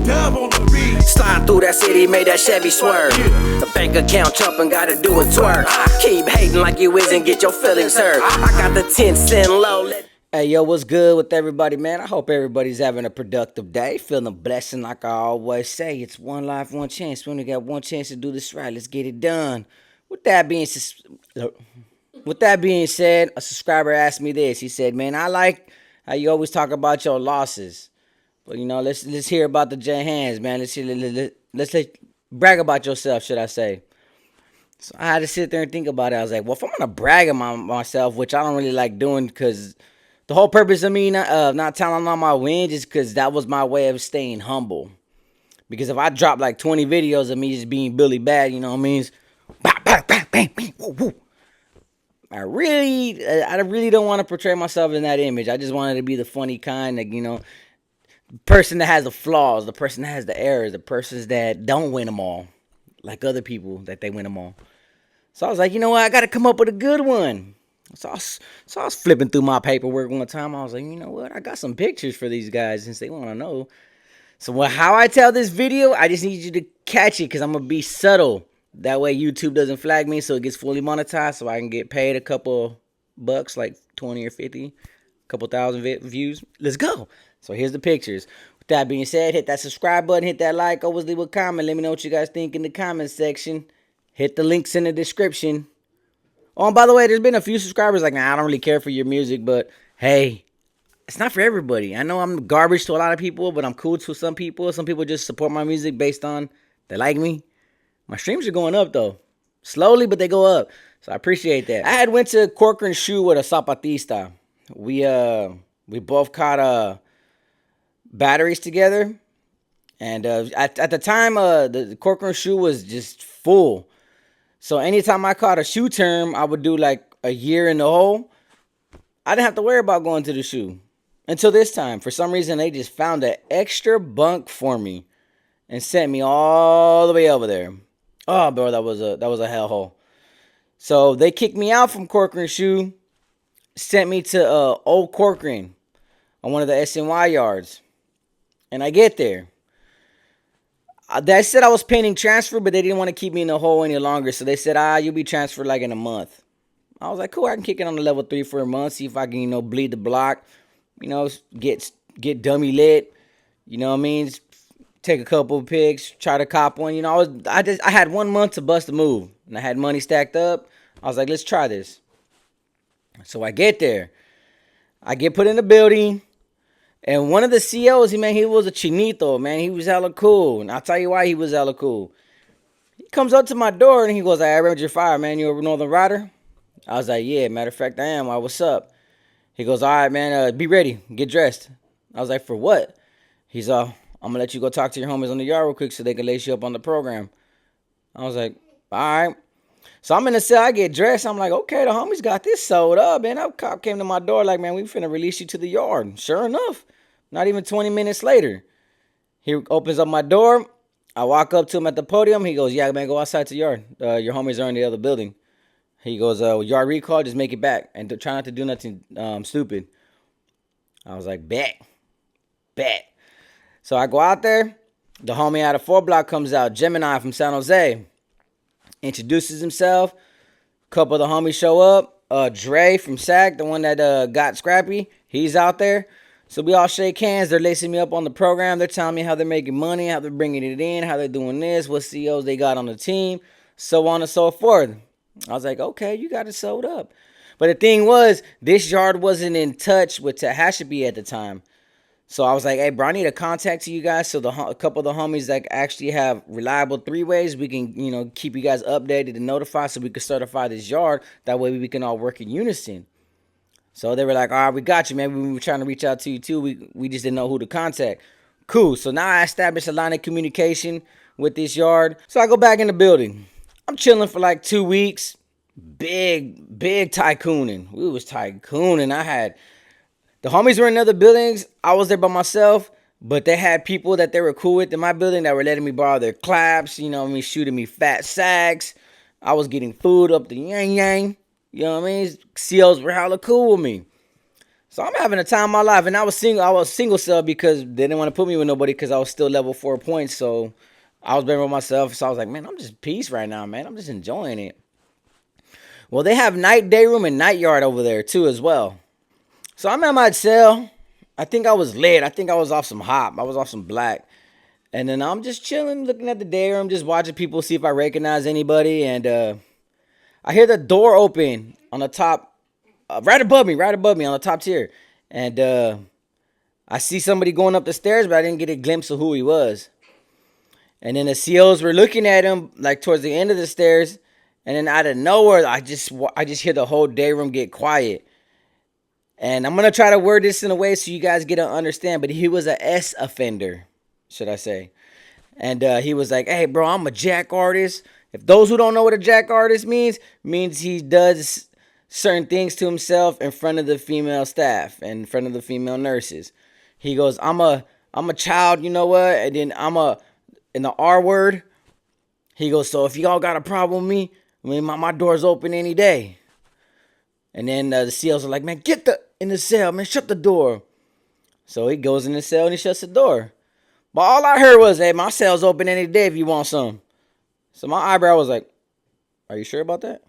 dub on the beat. Slide through that city, made that Chevy swerve. The bank account jumping, gotta do a twerk. Keep hating like you isn't, get your feelings hurt. I got the 10 cent low. Hey, yo, what's good with everybody, man? I hope everybody's having a productive day, feeling a blessing like I always say. It's one life, one chance. We only got one chance to do this right. Let's get it done. With that being said, a subscriber asked me this. He said, man, I like how you always talk about your losses. But, you know, let's hear about the J Hands, man. Let's brag about yourself, should I say. So I had to sit there and think about it. I was like, well, if I'm going to brag about myself, which I don't really like doing because the whole purpose of me not telling all my wins is because that was my way of staying humble. Because if I drop like 20 videos of me just being Billy Bad, you know what I mean? I really don't want to portray myself in that image. I just wanted to be the funny kind, like, you know, person that has the flaws, the person that has the errors, the persons that don't win them all, like other people that they win them all. So I was like, you know what? I got to come up with a good one. So I was flipping through my paperwork one time. I was like, you know what? I got some pictures for these guys since they want to know. So how I tell this video, I just need you to catch it because I'm going to be subtle. That way YouTube doesn't flag me so it gets fully monetized so I can get paid a couple bucks, like 20 or 50, a couple thousand views. Let's go. So here's the pictures. With that being said, hit that subscribe button, hit that like, always leave a comment. Let me know what you guys think in the comment section. Hit the links in the description. Oh, and by the way, there's been a few subscribers like, nah, I don't really care for your music, but hey, it's not for everybody. I know I'm garbage to a lot of people, but I'm cool to some people. Some people just support my music based on they like me. My streams are going up, though. Slowly, but they go up. So I appreciate that. I had went to Corcoran Shoe with a Zapatista. We both caught batteries together. And at the time, the Corcoran Shoe was just full. So anytime I caught a shoe term, I would do like a year in the hole. I didn't have to worry about going to the shoe. Until this time. For some reason, they just found an extra bunk for me. And sent me all the way over there. Oh, bro, that was a hellhole. So they kicked me out from Corcoran Shoe. Sent me to Old Corcoran on one of the SNY yards. And I get there. They said I was pending transfer, but they didn't want to keep me in the hole any longer. So they said, you'll be transferred like in a month. I was like, cool, I can kick it on the level 3 for a month. See if I can, you know, bleed the block. You know, get dummy lit. You know what I mean? Take a couple of pics, try to cop one. You know, I had 1 month to bust a move. And I had money stacked up. I was like, let's try this. So I get there. I get put in the building. And one of the COs, he was a chinito, man. He was hella cool. And I'll tell you why he was hella cool. He comes up to my door and he goes, I read your fire, man. You a Northern Rider? I was like, yeah, matter of fact, I am. Why, what's up? He goes, all right, man, be ready. Get dressed. I was like, for what? He's I'm going to let you go talk to your homies on the yard real quick so they can lace you up on the program. I was like, all right. So I'm in the cell. I get dressed. I'm like, okay, the homies got this sold up. And a cop came to my door like, man, we finna release you to the yard. Sure enough, not even 20 minutes later, he opens up my door. I walk up to him at the podium. He goes, yeah, man, go outside to the yard. Your homies are in the other building. He goes, yard recall, just make it back. And try not to do nothing stupid. I was like, bet. So I go out there. The homie out of 4 block comes out. Gemini from San Jose. Introduces himself. A couple of the homies show up. Dre from SAC, the one that got scrappy. He's out there. So we all shake hands. They're lacing me up on the program. They're telling me how they're making money, how they're bringing it in, how they're doing this, what CEOs they got on the team, so on and so forth. I was like, okay, you got it sold up. But the thing was, this yard wasn't in touch with Tehachapi at the time. So I was like, hey, bro, I need a contact to you guys so a couple of the homies that actually have reliable 3-ways, we can, you know, keep you guys updated and notified so we can certify this yard. That way we can all work in unison. So they were like, all right, we got you, man. We were trying to reach out to you, too. We just didn't know who to contact. Cool. So now I established a line of communication with this yard. So I go back in the building. I'm chilling for like 2 weeks. Big tycooning. We was tycooning. The homies were in other buildings. I was there by myself, but they had people that they were cool with in my building that were letting me borrow their claps, you know what I mean, shooting me fat sacks. I was getting food up the yang. You know what I mean? COs were hella cool with me. So I'm having a time of my life, and I was single. I was single cell because they didn't want to put me with nobody because I was still level 4 points. So I was better with myself. So I was like, man, I'm just peace right now, man. I'm just enjoying it. Well, they have night, day room, and night yard over there too as well. So I'm at my cell. I think I was lit. I think I was off some hop. I was off some black. And then I'm just chilling, looking at the day room, just watching people, see if I recognize anybody. And I hear the door open on the top, right above me on the top tier. And I see somebody going up the stairs, but I didn't get a glimpse of who he was. And then the COs were looking at him like towards the end of the stairs. And then out of nowhere, I just hear the whole day room get quiet. And I'm gonna try to word this in a way so you guys get to understand. But he was a S offender, should I say? And he was like, "Hey, bro, I'm a jack artist." If those who don't know what a jack artist means he does certain things to himself in front of the female staff and in front of the female nurses. He goes, I'm a child, you know what? And then in the R word, he goes, so if y'all got a problem with me, I mean, my door's open any day. And then the CLs are like, man, in the cell, man, shut the door. So he goes in the cell and he shuts the door. But all I heard was, hey, my cell's open any day if you want some. So my eyebrow was like, are you sure about that?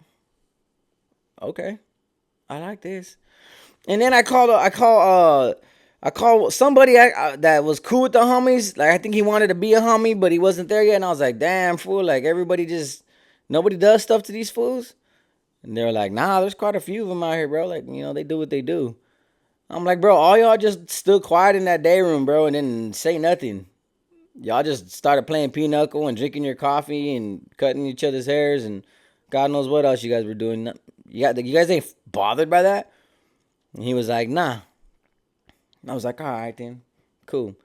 Okay, I like this. And then I called somebody that was cool with the homies. Like I think he wanted to be a homie, but he wasn't there yet. And I was like, damn fool, like nobody does stuff to these fools. And they were like, nah, there's quite a few of them out here, bro. Like, they do what they do. I'm like, bro, all y'all just stood quiet in that day room, bro, and didn't say nothing. Y'all just started playing pinochle and drinking your coffee and cutting each other's hairs and God knows what else you guys were doing. You guys ain't bothered by that? And he was like, nah. And I was like, all right then, cool.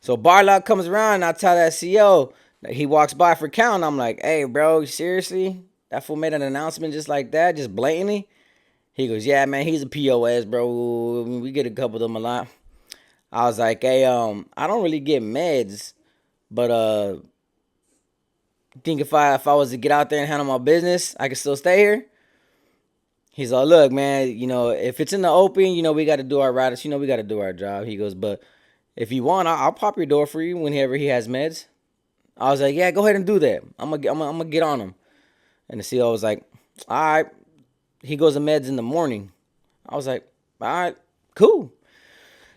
So Barlock comes around and I tell that CO, he walks by for count. I'm like, hey, bro, seriously? That fool made an announcement just like that, just blatantly? He goes, yeah, man, he's a POS, bro. We get a couple of them a lot. I was like, hey, I don't really get meds, but think if I was to get out there and handle my business, I could still stay here? He's like, look, man, if it's in the open, we got to do our routes. We got to do our job. He goes, but if you want, I'll pop your door for you whenever he has meds. I was like, yeah, go ahead and do that. I'm gonna get on him. And the CO was like, all right. He goes to meds in the morning. I was like, all right, cool.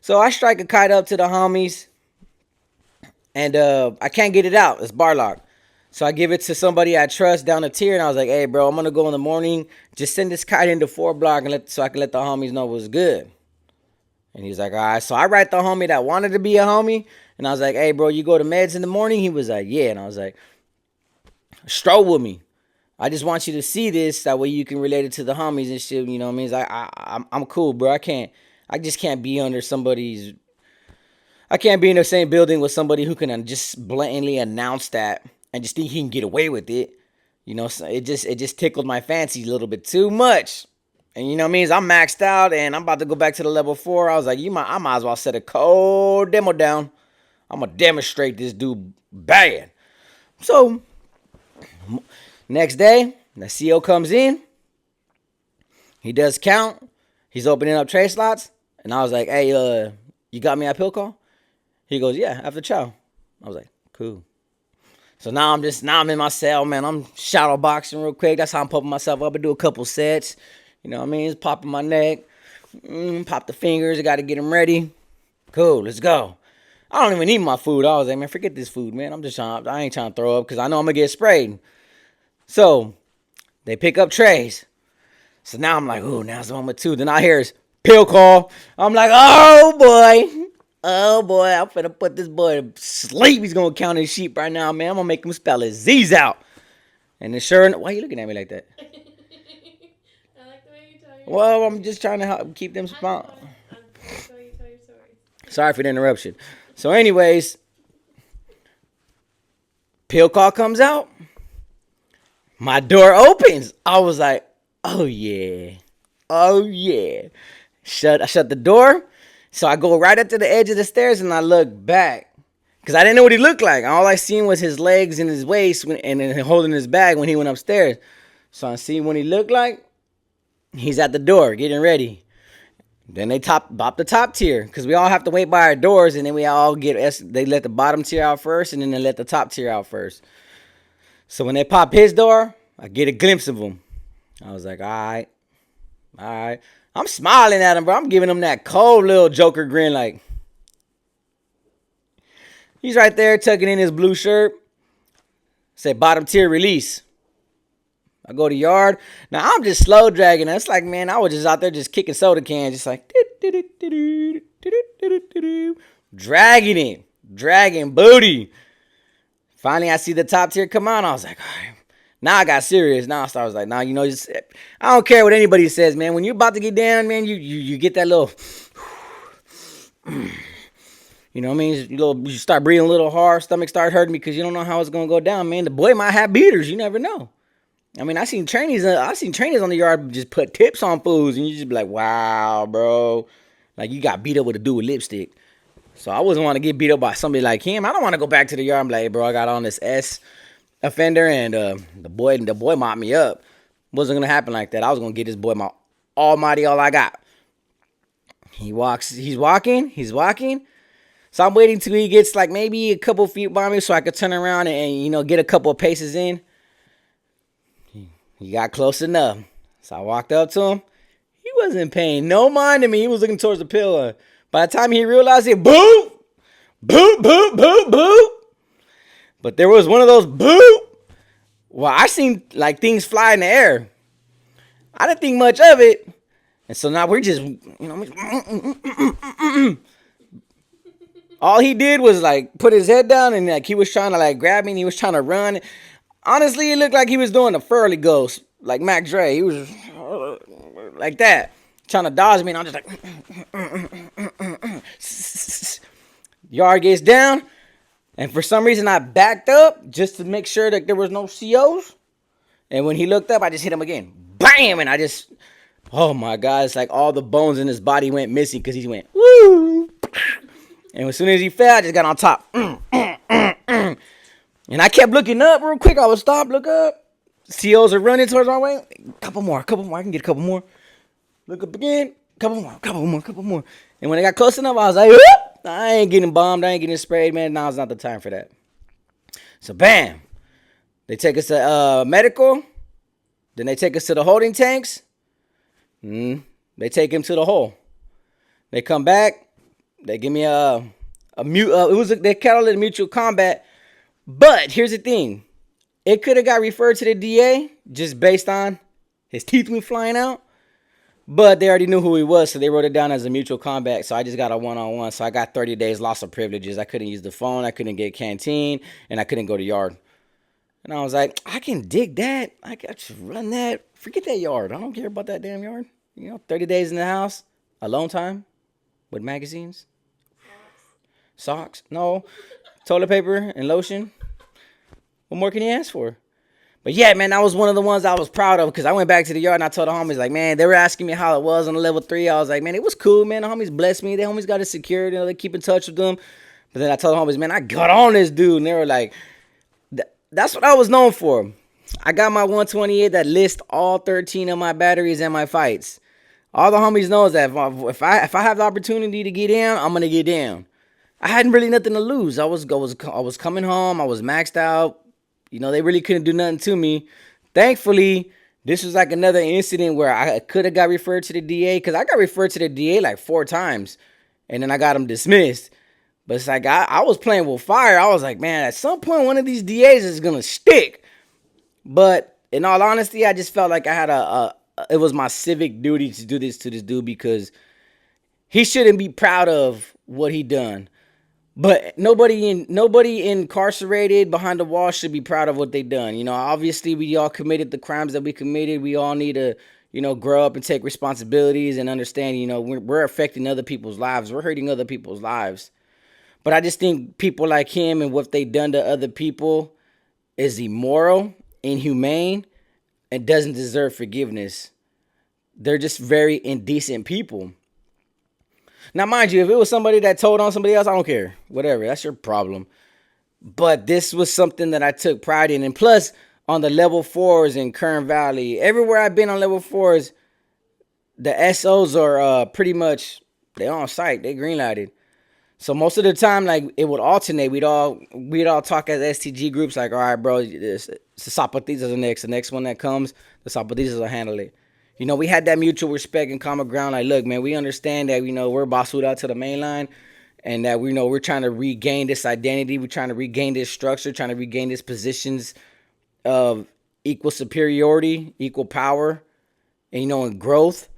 So I strike a kite up to the homies, and I can't get it out. It's Barlock. So I give it to somebody I trust down the tier, and I was like, hey, bro, I'm going to go in the morning. Just send this kite into 4 block so I can let the homies know what's good. And he's like, all right. So I write the homie that wanted to be a homie, and I was like, hey, bro, you go to meds in the morning? He was like, yeah. And I was like, stroll with me. I just want you to see this. That way you can relate it to the homies and shit. You know what I mean? I'm cool, bro. I just can't be under somebody's. I can't be in the same building with somebody who can just blatantly announce that and just think he can get away with it. So it just tickled my fancy a little bit too much. And you know what I mean? I'm maxed out and I'm about to go back to the level 4. I was like, I might as well set a cold demo down. I'm gonna demonstrate this dude bad. So next day, the CO comes in. He does count. He's opening up tray slots. And I was like, hey, you got me at pill call? He goes, yeah, after chow. I was like, cool. So now I'm in my cell, man. I'm shadow boxing real quick. That's how I'm pumping myself up. I do a couple sets. You know what I mean? It's popping my neck. Pop the fingers. I got to get them ready. Cool, let's go. I don't even need my food. I was like, man, forget this food, man. I ain't trying to throw up because I know I'm going to get sprayed. So they pick up trays. So now I'm like, ooh, now's the moment too. Then I hear his pill call. I'm like, oh boy, I'm finna put this boy to sleep. He's gonna count his sheep right now, man. I'm gonna make him spell his Z's out. And then sure enough, why are you looking at me like that? I like the way you tell your Well, I'm just trying to help keep them smile. I'm tell your story. Sorry for the interruption. So anyways, pill call comes out. My door opens. I was like, oh yeah. I shut the door. So I go right up to the edge of the stairs and I look back. Because I didn't know what he looked like. All I seen was his legs and his waist and then holding his bag when he went upstairs. So I see what he looked like. He's at the door getting ready. Then they bop the top tier because we all have to wait by our doors, and then we all they let the bottom tier out first, and then they let the top tier out first. So when they pop his door, I get a glimpse of him. I was like, all right. I'm smiling at him, bro. I'm giving him that cold little Joker grin, like he's right there tucking in his blue shirt. Say bottom tier release. I go to yard. Now I'm just slow dragging. It's like, man, I was just out there just kicking soda cans, just like dragging booty. Finally, I see the top tier come on. I was like, all right. Now I got serious. Now I was like, nah, just, I don't care what anybody says, man. When you're about to get down, man, you get that little, you know what I mean? You start breathing a little hard. Stomach start hurting because you don't know how it's gonna go down, man. The boy might have beaters. You never know. I mean, I seen trainers on the yard just put tips on foods, and you just be like, wow, bro, like you got beat up with a dude with lipstick. So I wasn't want to get beat up by somebody like him. I don't want to go back to the yard and be like, hey, bro, I got on this S offender, and the boy mopped me up. Wasn't gonna happen like that. I was gonna get this boy my almighty all I got. He's walking. So I'm waiting till he gets like maybe a couple feet by me so I could turn around and get a couple of paces in. He got close enough. So I walked up to him. He wasn't paying no mind to me. He was looking towards the pillar. By the time he realized it, boop, boop, boop, boop, boop. But there was one of those boop. Well, I seen like things fly in the air. I didn't think much of it. And so now we're just, all he did was like put his head down and like he was trying to like grab me and he was trying to run. Honestly, it looked like he was doing a Furley ghost, like Mac Dre. He was like that, trying to dodge me, and I'm just like, yard gets down, and for some reason I backed up just to make sure that there was no COs. And when he looked up, I just hit him again, bam, and oh my God, it's like all the bones in his body went missing because he went woo. And as soon as he fell, I just got on top. And I kept looking up real quick. I would stop, look up. COs are running towards my way. Couple more. I can get a couple more. Look up again. Couple more. And when I got close enough, I was like, whoop! I ain't getting bombed. I ain't getting sprayed, man. Now's not the time for that. So, bam. They take us to medical. Then they take us to the holding tanks. They take him to the hole. They come back. They give me they call it a mutual combat. But here's the thing. It could have got referred to the DA just based on his teeth went flying out. But they already knew who he was, so they wrote it down as a mutual combat. So I just got a one-on-one. So I got 30 days loss of privileges. I couldn't use the phone. I couldn't get canteen. And I couldn't go to yard. And I was like, I can dig that. I got to run that. Forget that yard. I don't care about that damn yard. 30 days in the house. Alone time. With magazines. Socks. No. Toilet paper and lotion. What more can you ask for? But yeah, man, that was one of the ones I was proud of because I went back to the yard and I told the homies, like, man, they were asking me how it was on the level 3. I was like, man, it was cool, man. The homies blessed me. The homies got it secured. They keep in touch with them. But then I told the homies, man, I got on this dude. And they were like, that's what I was known for. I got my 128 that lists all 13 of my batteries and my fights. All the homies knows that if I have the opportunity to get down, I'm going to get down. I hadn't really nothing to lose. I was coming home. I was maxed out. They really couldn't do nothing to me. Thankfully, this was like another incident where I could have got referred to the DA because I got referred to the DA like 4 times, and then I got him dismissed. But it's like I was playing with fire. I was like, man, at some point, one of these DAs is gonna stick. But in all honesty, I just felt like I had it was my civic duty to do this to this dude because he shouldn't be proud of what he done. But nobody incarcerated behind the wall should be proud of what they done. Obviously we all committed the crimes that we committed. We all need to, grow up and take responsibilities and understand, we're affecting other people's lives. We're hurting other people's lives. But I just think people like him and what they done to other people is immoral, inhumane, and doesn't deserve forgiveness. They're just very indecent people. Now, mind you, if it was somebody that told on somebody else, I don't care. Whatever, that's your problem. But this was something that I took pride in. And plus, on the level 4s in Kern Valley, everywhere I've been on level 4s, the SOs are pretty much they on site, they green lighted. So most of the time, like it would alternate. We'd all talk as STG groups, like, all right, bro, the Zapatistas are next. The next one that comes, the Zapatistas will handle it. We had that mutual respect and common ground. Like, look, man, we understand that we're basuda out to the main line, and that we know we're trying to regain this identity. We're trying to regain this structure, trying to regain this positions of equal superiority, equal power, and growth,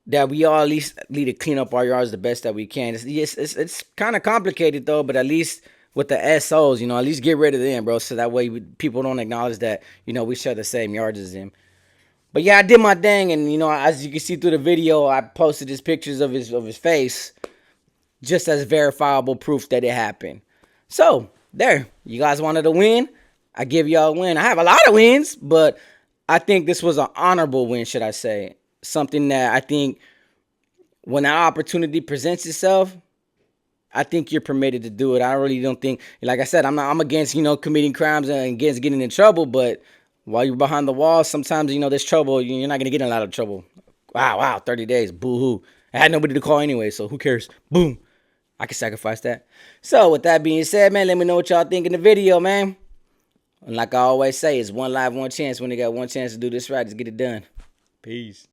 that we all at least need to clean up our yards the best that we can. It's kind of complicated though, but at least with the SOs, at least get rid of them, bro, so that way people don't acknowledge that we share the same yards as them. But yeah, I did my thing, and as you can see through the video, I posted his pictures of his face just as verifiable proof that it happened. So there, you guys wanted to win. I give y'all a win. I have a lot of wins, but I think this was an honorable win, should I say? Something that I think when that opportunity presents itself, I think you're permitted to do it. I really don't think, like I said, I'm against, committing crimes and against getting in trouble, but while you're behind the wall, sometimes, there's trouble. You're not going to get in a lot of trouble. Wow, 30 days, boo-hoo. I had nobody to call anyway, so who cares? Boom. I can sacrifice that. So with that being said, man, let me know what y'all think in the video, man. And like I always say, it's one life, one chance. When they got one chance to do this right, just get it done. Peace.